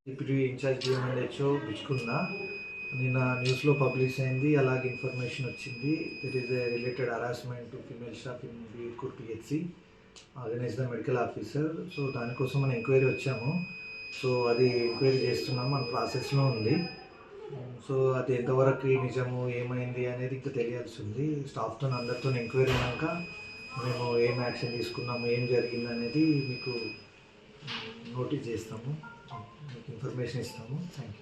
Deputy incharge DM&HO Bichkunda నిన్న న్యూస్లో publish అయింది. అలాగే ఇన్ఫర్మేషన్ వచ్చింది. That is a related harassment to female staff in Birkur PHC against the medical officer. So దానికోసం మనం ఎంక్వైరీ వచ్చాము. సో అది ఎంక్వైరీ చేస్తున్నాము, మన ప్రాసెస్లో ఉంది. సో అది ఎంతవరకు నిజము ఏమైంది అనేది ఇంకా తెలియాల్సి ఉంది. స్టాఫ్తో అందరితో ఎంక్వైరీ అయినాక మేము ఏం యాక్షన్ తీసుకున్నాము, ఏం జరిగింది అనేది మీకు నోటీస్ చేస్తాము, మీకు ఇన్ఫర్మేషన్ ఇస్తాము. Thank you.